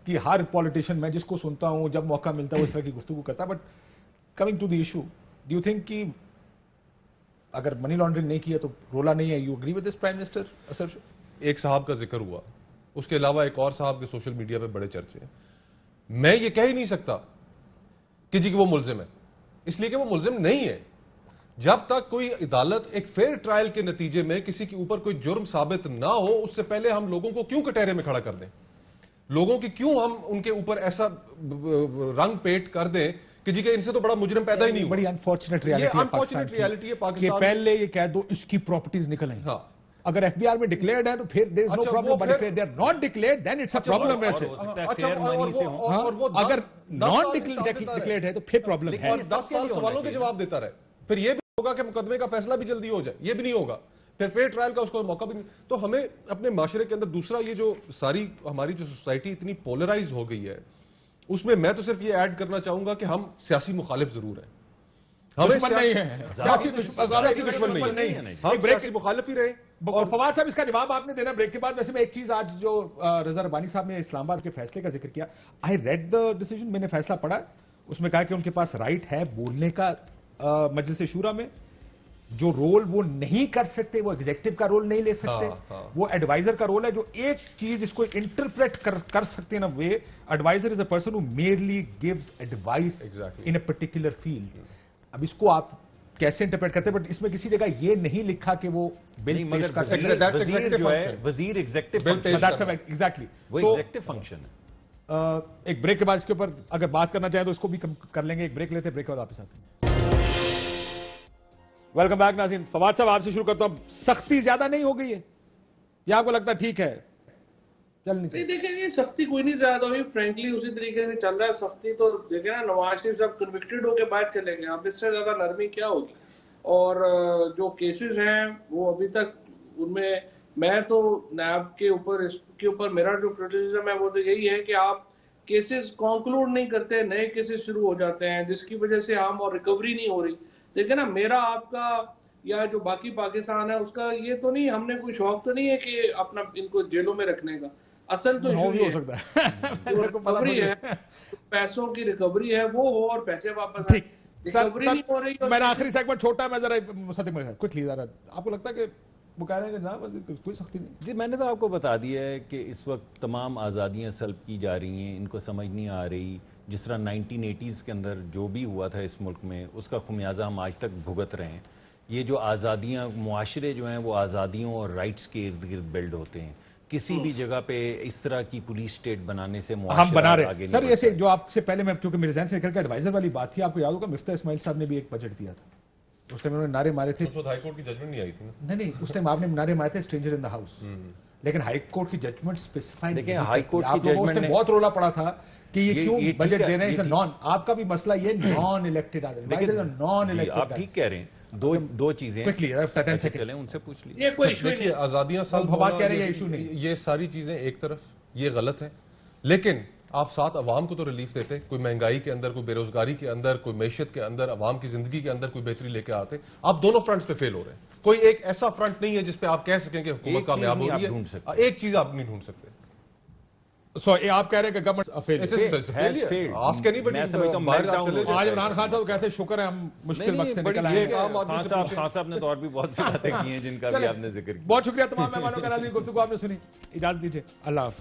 کہ ہر پالیٹیشین میں جس کو سنتا ہوں جب موقع ملتا ہے وہ اس طرح کی گفتگو کرتا ہے. But coming to the issue, do you think کہ اگر منی لانڈرنگ نہیں کیا تو رولا نہیں ہے, you agree with this prime minister assertion? ایک صاحب کا ذکر ہوا, اس کے علاوہ ایک اور صاحب کے سوشل میڈیا پہ بڑے چرچے ہیں. میں یہ کہہ ہی نہیں سکتا کہ جی کہ وہ ملزم ہے, اس لیے کہ وہ ملزم نہیں ہے. جب تک کوئی عدالت ایک فیئر ٹرائل کے نتیجے میں کسی کے اوپر کوئی جرم ثابت نہ ہو, اس سے پہلے ہم لوگوں کو کیوں کٹہرے میں کھڑا کر دیں, لوگوں کی کیوں ہم ان کے اوپر ایسا رنگ پیٹ کر دیں کہ جی کہ ان سے تو بڑا مجرم پیدا ہی نہیں ہوا. بڑی انفارچونیٹ ریالٹی ہے پاکستان کی. پہلے یہ کہہ دو اس کی پراپرٹیز نکل آئیں. ہاں, اگر ایف بی آر میں ڈکلیئرڈ ہے تو پھر there is no problem, but if they are not declared then it's a problem. ویسے اگر نان ڈکلیئرڈ ہے تو پھر پرابلم ہے. 10 سال سوالوں کے جواب دیتا رہے. پھر یہ بھی ہوگا کہ مقدمے کا فیصلہ بھی جلدی ہو جائے, یہ بھی نہیں ہوگا. پھر فیئر ٹرائل کا اس کو موقع بھی نہیں. تو ہمیں اپنے معاشرے کے اندر دوسرا یہ جو ساری ہماری جو سوسائٹی اتنی پولرائز ہو گئی ہے, اس میں میں تو صرف یہ ایڈ کرنا چاہوں گا کہ ہم سیاسی مخالف ضرور ہیں, ہمیں سیاسی دشمن نہیں ہیں, ہم سیاسی مخالف ہی رہے. اور فواد صاحب اس کا جواب آپ نے دینا بریک کے بعد. ویسے میں ایک چیز آج جو رضا ربانی صاحب نے اسلام آباد کے فیصلے کا ذکر کیا, آئی ریڈ دا ڈیسیژن, میں نے فیصلہ پڑھا, اس میں کہا کہ ان کے پاس رائٹ ہے بولنے کا مجلس شورا میں, جو رول وہ نہیں کر سکتے, وہ ایگزیکٹو کا رول نہیں لے سکتے, وہ ایڈوائزر کا رول ہے. جو ایک چیز اس کو انٹرپریٹ کر سکتے ہیں نا way, advisor is a person who merely gives advice in a particular field. اب اس کو آپ کیسے انٹرپریٹ کرتے ہیں, بٹ اس میں کسی جگہ یہ نہیں لکھا کہ وہ بل پیش کر سکتے. وزیر ایگزیکٹلی وہ ایگزیکٹو فنکشن ہے. ایک بریک کے بعد اس کے اوپر اگر بات کرنا چاہیں تو اس کو بھی کر لیں گے. ایک بریک لیتے ہیں, بریک کے بعد واپس آتے ہیں. ویلکم بیک ناظرین. فواد صاحب آپ سے شروع کرتا ہوں. سختی زیادہ نہیں ہو گئی ہے یا آپ کو لگتا ہے ٹھیک ہے نہیں؟ دیکھیں یہ سختی کوئی نہیں زیادہ ہوئی, فرینکلی اسی طریقے سے چل رہا ہے. سختی تو دیکھیں نا, نواز شریف صاحب کنوکٹڈ ہو کے باہر چلے گئے, اب اس سے زیادہ نرمی کیا ہوگی. اور جو کیسز ہیں وہ ابھی تک ان میں میں تو نیب کے اوپر اس کے اوپر میرا جو کرٹیسزم ہے وہ تو یہی ہے کہ آپ کیسز کنکلوڈ نہیں کرتے, نئے کیسز شروع ہو جاتے ہیں جس کی وجہ سے عام اور ریکوری نہیں ہو رہی. دیکھیں نا, میرا آپ کا یا جو باقی پاکستان ہے اس کا یہ تو نہیں, ہم نے کوئی شوق تو نہیں ہے کہ اپنا ان کو جیلوں میں رکھنے کا. اصل تو ایشو یہ ہے جو ریکوری ہے, پیسوں کی ریکوری ہے وہ ہو اور پیسے واپس آئیں. ریکوری نہیں ہو رہی. میرا آخری سیگمنٹ چھوٹا ہے, میں ذرا کوئکلی ذرا آپ کو لگتا ہے کہ وہ کہہ رہے ہیں کہ نہ کوئی سختی نہیں؟ جی میں نے تو آپ کو بتا دیا ہے کہ اس وقت تمام آزادیاں سلب کی جا رہی ہیں, ان کو سمجھ نہیں آ رہی. جس طرح 1980s کے اندر جو بھی ہوا تھا اس ملک میں اس کا خمیازہ ہم آج تک بھگت رہے ہیں. یہ جو آزادیاں, معاشرے جو ہیں وہ آزادیوں اور رائٹس کے ارد گرد بلڈ ہوتے ہیں. کسی بھی جگہ پہ اس طرح کی پولیس اسٹیٹ بنانے سے ہم بنا رہے ہیں سر. ایسے جو آپ سے پہلے میں کیونکہ میرے ذہن سے نکل کے ایڈوائزر والی بات تھی, آپ کو یاد ہوگا مفتاح اسماعیل صاحب نے بھی ایک بجٹ دیا تھا, اس ٹائم انہوں نے نعرے مارے تھے. ہائی کورٹ کی ججمنٹ نہیں آئی تھی نا. نہیں, اس ٹائم آپ نے نعرے مارے تھے اسٹرینجر ان دا ہاؤس, لیکن ہائی کورٹ کی ججمنٹ اسپیسیفائی دیکھیں ہائی کورٹ کی ججمنٹ میں بہت رولا پڑا تھا کہ یہ کیوں بجٹ دے رہے ہیں. نان آپ کا بھی مسئلہ یہ نان الیکٹڈ نان الیکٹڈ. آپ ٹھیک کہہ رہے ہیں, دو چیزیں چلیں ان سے پوچھ لیجیے. دیکھیے آزادیاں سلب ہونا, یہ ساری چیزیں ایک طرف یہ غلط ہے, لیکن آپ ساتھ عوام کو تو ریلیف دیتے, کوئی مہنگائی کے اندر, کوئی بے روزگاری کے اندر, کوئی معیشت کے اندر, عوام کی زندگی کے اندر کوئی بہتری لے کے آتے. آپ دونوں فرنٹس پہ فیل ہو رہے ہیں. کوئی ایک ایسا فرنٹ نہیں ہے جس پہ آپ کہہ سکیں کہ حکومت کامیاب ہو رہی ہے. ایک چیز آپ نہیں ڈھونڈ سکتے. سو آپ کہہ رہے ہیں کہ گورنمنٹ آج عمران خان صاحب کہتے ہیں شکر ہے ہم مشکل وقت سے نکل آئے. خان صاحب نے تو اور بھی بہت سی باتیں کی ہیں جن کا بھی آپ نے ذکر کیا. بہت شکریہ تمام مہمانوں کا. ناظرین گفتگو آپ نے سنی, اجازت دیجیے, اللہ حافظ.